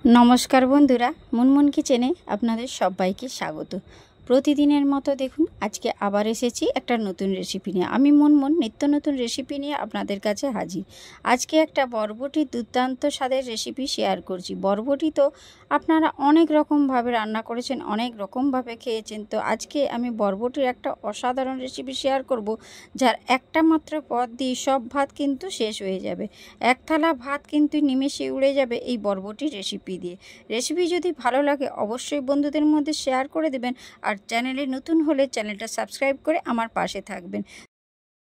नमस्कार बंधुरा मुनमुन किचेने आपनादेर सबाइके स्वागत। प्रतिदिनेर मतो देखुन आज के आबार एसेछि एकटा नतून रेसिपि निये। आमि मुनमुन नित्य नतून रेसिपि निये आपनादेर काछे हाजिर। आज के एकटा बरबटी दुर्दान्त स्वादेर रेसिपि शेयार करछि। बरबटी तो आपनारा अनेक रकम भावे रान्ना करेछेन, अनेक रकम भावे खेयेछेन। तो आज के आमि बरबटिर एकटा असाधारण रेसिपि शेयार करब, जार एकटा मात्र पद दिये सब भात किन्तु शेष हये जाबे। एक थाला भात किन्तु निमेषे उड़े जाबे एई बरबटी रेसिपि दिये। रेसिपि जोदि भालो लागे अवश्यई बंधुदेर मध्ये शेयार करे देबेन और चैनेले नतून होले चैनलटा सबस्क्राइब करे आमार पाशे थाकबेन।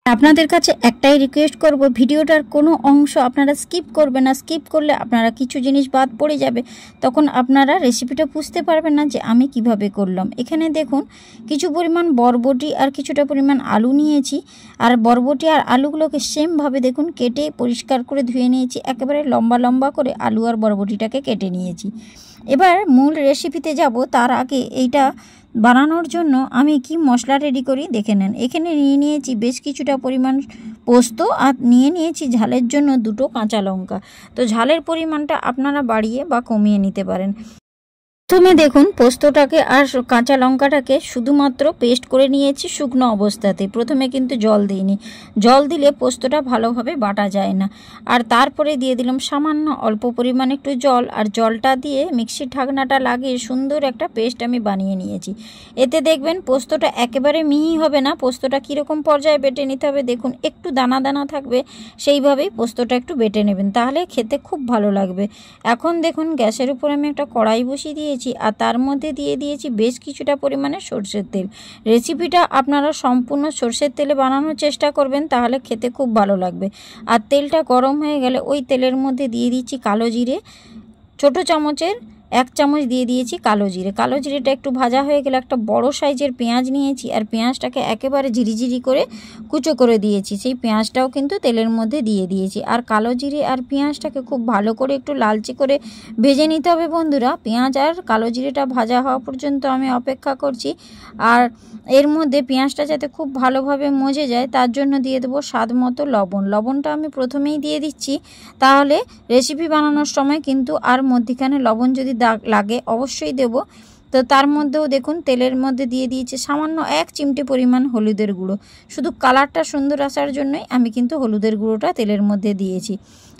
आपनादेर काछे एकटाई रिक्वेस्ट करब, भिडियोटार कोनो अंश आपनारा स्किप करबेन ना। स्किप करले आपनारा किछु जिनिस बाद पड़े जाबे, तखन आपनारा रेसिपिटा बुझते पारबेन ना जे आमि किभाबे करलाम। एखाने देखुन किछु परिमाण बरबटी और किछुटा परिमाण आलू नियेछि और बरबटी और आलूगुलोके सेम भावे देखुन केटे परिष्कार करे धुए नियेछि। एकेबारे लम्बा लम्बा करे आलू और बरबटीटाके केटे नियेछि। एबार मूल रेसिपिते जाबो तार आगे एइटा बानानोर जोन्नो आमी कि मशला रेडी करी देखे नेन। एखाने निये नियेछि बेश किछुटा परिमाण पोस्त और निये नियेछि झालेर जोन्नो दुटो काँचा लंका। तो झालेर परिमाणटा आपनारा बाड़िये बा कमिये निते पारेन। प्रथमे देखुन पोस्तटाके और काँचा लंकाटाके शुधुमात्र पेस्ट करे नियेछि शुकनो अवस्थाते। प्रथमे किन्तु जल दिइनि, जल दिले पोस्तटा भालोभाबे बाटा जाय ना। और तारपरे दिए दिलाम सामान्य अल्प परिमाण एकटु जल और जलटा दिए मिक्सिर ढाकनाटा लागिए सुंदर एकटा पेस्ट आमि बानिये नियेछि। एते देखबेन पोस्तटा एकेबारे मिहि होबे ना, पोस्तटा किरकम पर्याये बेटे निते होबे देखुन एकटु दाना दाना थाकबे सेइभाবেই पोस्तटा एकटु बेटे नेबेन, ताहले खेते खूब भालो लागबे। एखन देखुन ग्यासेर उपर आमि एकटा कड़ाई बसिए दिए और तार मध्य दिए दिएछि बेश किछुटा परिमाणे सर्षेर तेल। रेसिपिटा आपनारा सम्पूर्ण सर्षेर तेले बानानोर चेष्टा करबेन, ताहले खेते खूब भालो लागबे। और तेलटा गरम हये गेले ओई तेलेर मध्य दिए दिচ্ছি कालो जिरे, छोटो चामचेर एक चामच दिए दिएछि कालो जिरे। कालो जिरेटा एकटु भाजा हये गेले एकटा बड़ो साइजेर पेঁয়াজ निয়েছি और पेঁয়াজটাকে एकेबारे झिरिझिरि करे कुचो करे दिएछि। सेई पेঁয়াজটাও किन्तु तेलेर मध्य दिए दिएछि और कालो जिरे और पेঁয়াজটাকে खूब भालो करे एकटु लालचे करे भेजे निते होबे बंधुरा। पेঁয়াজ और कालो जिरेटा भाजा हওয়া पर्यन्त आमि अपेक्षा करछि और एर मध्य पेঁয়াজটা যাতে खूब भालोभाবে मजे যায় तार जोन्नो दिए देব स्वाद मतो लवण। लवणटा आमि प्रथमेই दिए दिচ্ছি, ताहले रेसिपि बानानोर समय किन्तु और मध्यखाने लवण যদি লাগে অবশ্যই দেব। তো তার মধ্যেও দেখুন তেলের মধ্যে দিয়ে দিয়েছি সামান্য এক চিমটে পরিমাণ হলুদের গুঁড়ো। শুধু কালারটা সুন্দর আসার জন্যই আমি কিন্তু হলুদের গুঁড়োটা তেলের মধ্যে দিয়েছি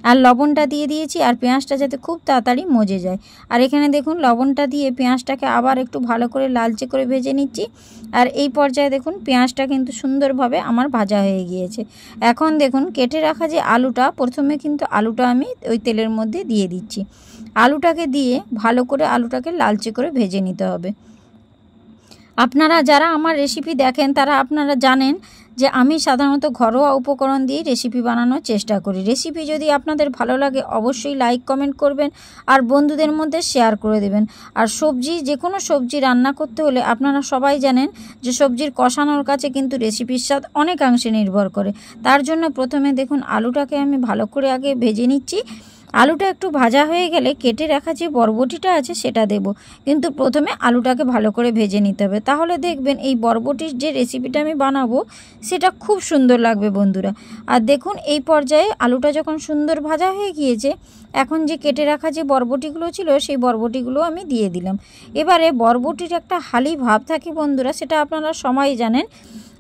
আর লবণটা দিয়ে দিয়েছি আর পেঁয়াজটা যাতে খুব তাড়াতাড়ি মজে যায়। আর এখানে দেখুন লবণটা দিয়ে পেঁয়াজটাকে আবার একটু ভালো করে লালচে করে ভেজে নিচ্ছি। আর এই পর্যায়ে দেখুন পেঁয়াজটা কিন্তু সুন্দরভাবে আমার ভাজা হয়ে গিয়েছে। এখন দেখুন কেটে রাখা যে আলুটা, প্রথমে কিন্তু আলুটা আমি ওই তেলের মধ্যে দিয়ে দিচ্ছি। আলুটাকে দিয়ে ভালো করে আলুটাকে লালচে করে ভেজে নিতে হবে। আপনারা যারা আমার রেসিপি দেখেন তারা আপনারা জানেন যে আমি সাধারণত ঘরোয়া উপকরণ দিয়ে রেসিপি বানানোর চেষ্টা করি। রেসিপি যদি আপনাদের ভালো লাগে অবশ্যই লাইক কমেন্ট করবেন আর বন্ধুদের মধ্যে শেয়ার করে দেবেন। আর সবজি যে কোনো সবজি রান্না করতে হলে আপনারা সবাই জানেন যে সবজির কষানোর কাছে কিন্তু রেসিপির স্বাদ অনেকাংশে নির্ভর করে। তার জন্য প্রথমে দেখুন আলুটাকে আমি ভালো করে আগে ভেজে নিচ্ছি। আলুটা একটু ভাজা হয়ে গেলে কেটে রাখা যে বরবটিটা আছে সেটা দেব, কিন্তু প্রথমে আলুটাকে ভালো করে ভেজে নিতে হবে। তাহলে দেখবেন এই বরবটির যে রেসিপিটা আমি বানাবো সেটা খুব সুন্দর লাগবে বন্ধুরা। আর দেখুন এই পর্যায়ে আলুটা যখন সুন্দর ভাজা হয়ে গিয়েছে, এখন যে কেটে রাখা যে বরবটিগুলো ছিল সেই বরবটিগুলো আমি দিয়ে দিলাম। এবারে বরবটির একটা হালি ভাব থাকে বন্ধুরা, সেটা আপনারা সবাই জানেন।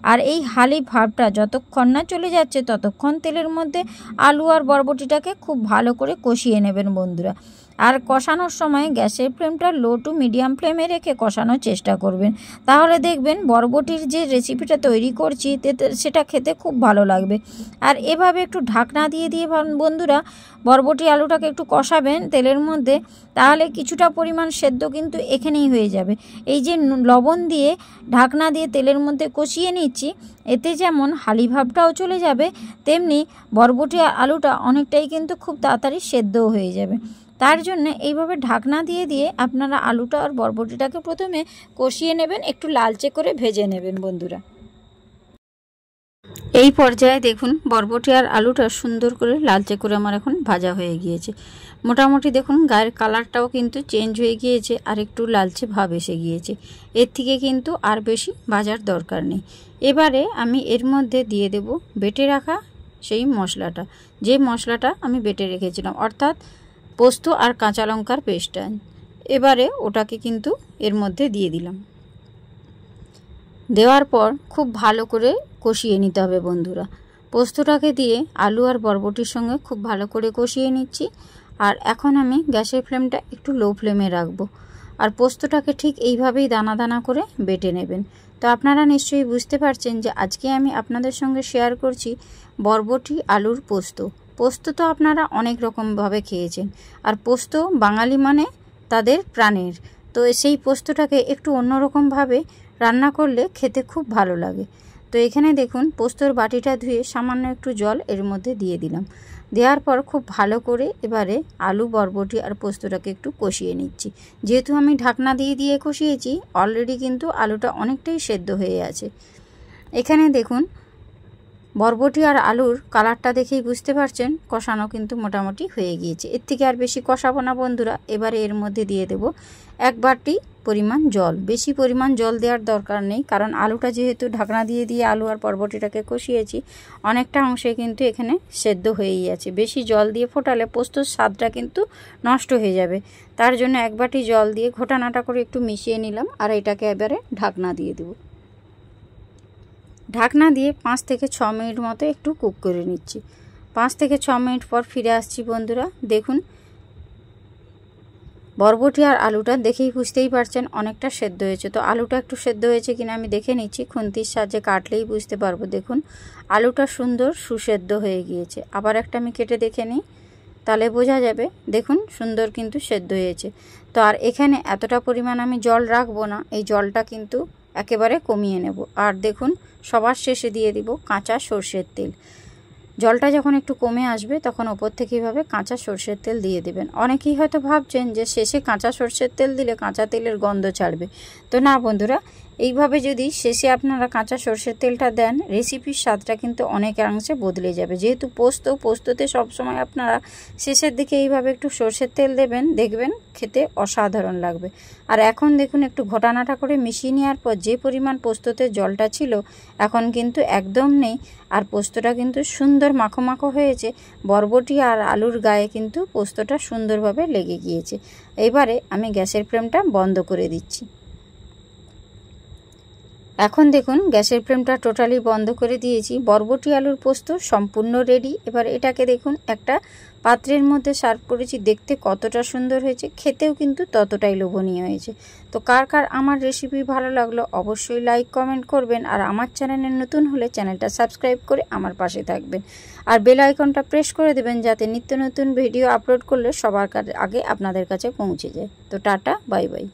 আর এই হালি ভাবটা যতক্ষণ না চলে যাচ্ছে ততক্ষণ তেলের মধ্যে আলু আর বরবটিটাকে খুব ভালো করে কষিয়ে নেবেন বন্ধুরা। আর কষানোর সময় গ্যাসের ফ্লেমটা লো টু মিডিয়াম ফ্লেমে রেখে কষানোর চেষ্টা করবেন, তাহলে দেখবেন বরবটির যে রেসিপিটা তৈরি করছি সেটা খেতে খুব ভালো লাগবে। আর এভাবে একটু ঢাকনা দিয়ে দিয়ে বন্ধুরা বরবটি আলুটাকে একটু কষাবেন তেলের মধ্যে, তাহলে কিছুটা পরিমাণ সেদ্ধ কিন্তু এখানেই হয়ে যাবে। এই যে লবণ দিয়ে ঢাকনা দিয়ে তেলের মধ্যে কষিয়ে নিচ্ছি, এতে যেমন হালি ভাবটাও চলে যাবে তেমনি বরবটি আলুটা অনেকটাই কিন্তু খুব তাড়াতাড়ি সেদ্ধও হয়ে যাবে। তার জন্য এইভাবে ঢাকনা দিয়ে দিয়ে আপনারা আলুটা আর বরবটিটাকে প্রথমে কষিয়ে নেবেন, একটু লালচে করে ভেজে নেবেন বন্ধুরা। এই পর্যায়ে দেখুন বরবটি আর আলুটা সুন্দর করে লালচে করে আমার এখন ভাজা হয়ে গিয়েছে। মোটামুটি দেখুন গায়ের কালারটাও কিন্তু চেঞ্জ হয়ে গিয়েছে আর একটু লালচে ভাব এসে গিয়েছে। এর থেকে কিন্তু আর বেশি ভাজার দরকার নেই। এবারে আমি এর মধ্যে দিয়ে দেব বেটে রাখা সেই মশলাটা, যে মশলাটা আমি বেটে রেখেছিলাম, অর্থাৎ পোস্ত আর কাঁচা লঙ্কার পেস্টটা। এবারে ওটাকে কিন্তু এর মধ্যে দিয়ে দিলাম। দেওয়ার পর খুব ভালো করে কষিয়ে নিতে হবে বন্ধুরা। পোস্তটাকে দিয়ে আলু আর বরবটির সঙ্গে খুব ভালো করে কষিয়ে নিচ্ছি। আর এখন আমি গ্যাসের ফ্লেমটা একটু লো ফ্লেমে রাখবো। আর পোস্তটাকে ঠিক এইভাবেই দানা দানা করে বেটে নেবেন। তো আপনারা নিশ্চয়ই বুঝতে পারছেন যে আজকে আমি আপনাদের সঙ্গে শেয়ার করছি বরবটি আলুর পোস্ত। পোস্ত তো আপনারা অনেক রকমভাবে খেয়েছেন, আর পোস্ত বাঙালি মানে তাদের প্রাণের। তো সেই পোস্তটাকে একটু অন্যরকমভাবে রান্না করলে খেতে খুব ভালো লাগে। তো এখানে দেখুন পোস্তর বাটিটা ধুয়ে সামান্য একটু জল এর মধ্যে দিয়ে দিলাম। দেওয়ার পর খুব ভালো করে এবারে আলু বরবটি আর পোস্তটাকে একটু কষিয়ে নিচ্ছি। যেহেতু আমি ঢাকনা দিয়ে কষিয়েছি, অলরেডি কিন্তু আলুটা অনেকটাই সেদ্ধ হয়ে আছে। এখানে দেখুন বরবটি আর আলুর কালারটা দেখেই বুঝতে পারছেন কষানো কিন্তু মোটামুটি হয়ে গিয়েছে। এর থেকে আর বেশি কষাবো না বন্ধুরা। এবারে এর মধ্যে দিয়ে দেব 1 বাটি পরিমাণ জল। বেশি পরিমাণ জল দেওয়ার দরকার নেই, কারণ আলুটা যেহেতু ঢাকনা দিয়ে আলু আর বরবটিটাকে কষিয়েছি, অনেকটা অংশে কিন্তু এখানে সেদ্ধ হয়েই আছে। বেশি জল দিয়ে ফোটালে পোস্তর স্বাদটা কিন্তু নষ্ট হয়ে যাবে। তার জন্য 1 বাটি জল দিয়ে ঘোটানাটা করে একটু মিশিয়ে নিলাম। আর এটাকে এবারে ঢাকনা দিয়ে দেব। ঢাকনা দিয়ে 5 থেকে 6 মিনিট মতো একটু কুক করে নিচ্ছি। 5 থেকে 6 মিনিট পর ফিরে আসছি বন্ধুরা। দেখুন বরবটি আর আলুটা দেখেই বুঝতেই পারছেন অনেকটা সেদ্ধ হয়েছে। তো আলুটা একটু সেদ্ধ হয়েছে কিনা আমি দেখে নিচ্ছি, খুন্তির সাহায্যে কাটলেই বুঝতে পারবো। দেখুন আলুটা সুন্দর সুসেদ্ধ হয়ে গিয়েছে। আবার একটা আমি কেটে দেখে নিই, তাহলে বোঝা যাবে। দেখুন সুন্দর কিন্তু সেদ্ধ হয়েছে। তো আর এখানে এতটা পরিমাণ আমি জল রাখবো না, এই জলটা কিন্তু একেবারে কমিয়ে নেব। আর দেখুন সবার শেষে দিয়ে দিব কাঁচা সর্ষের তেল। জলটা যখন একটু কমে আসবে তখন ওপর থেকে এইভাবে কাঁচা সর্ষের তেল দিয়ে দেবেন। অনেকেই হয়তো ভাবছেন যে শেষে কাঁচা সর্ষের তেল দিলে কাঁচা তেলের গন্ধ ছাড়বে। তো না বন্ধুরা, এইভাবে যদি শেষে আপনারা কাঁচা সর্ষের তেলটা দেন, রেসিপির স্বাদটা কিন্তু অনেকাংশে বদলে যাবে। যেহেতু পোস্ততে সবসময় আপনারা শেষের দিকে এইভাবে একটু সর্ষের তেল দেবেন, দেখবেন খেতে অসাধারণ লাগবে। আর এখন দেখুন একটু ঘটানাটা করে মিশিয়ে নেওয়ার পর যে পরিমাণ পোস্ততে জলটা ছিল এখন কিন্তু একদম নেই। আর পোস্তটা কিন্তু সুন্দর মাখো মাখো হয়েছে। বরবটি আর আলুর গায়ে কিন্তু পোস্তটা সুন্দরভাবে লেগে গিয়েছে। এবারে আমি গ্যাসের ফ্লেমটা বন্ধ করে দিচ্ছি। এখন দেখুন গ্যাসের ফ্লেমটা টোটালি বন্ধ করে দিয়েছি। বরবটি আলুর পোস্ত সম্পূর্ণ রেডি। এবার এটাকে দেখুন একটা পাত্রের মধ্যে সার্ভ করেছি। দেখতে কতটা সুন্দর হয়েছে, খেতেও কিন্তু ততটাই লোভনীয় হয়েছে। তো কার কার আমার রেসিপি ভালো লাগলো অবশ্যই লাইক কমেন্ট করবেন। আর আমার চ্যানেলে নতুন হলে চ্যানেলটা সাবস্ক্রাইব করে আমার পাশে থাকবেন। আর বেল আইকনটা প্রেস করে দেবেন যাতে নিত্য নতুন ভিডিও আপলোড করলে সবার আগে আপনাদের কাছে পৌঁছে যায়। তো টাটা, বাই বাই।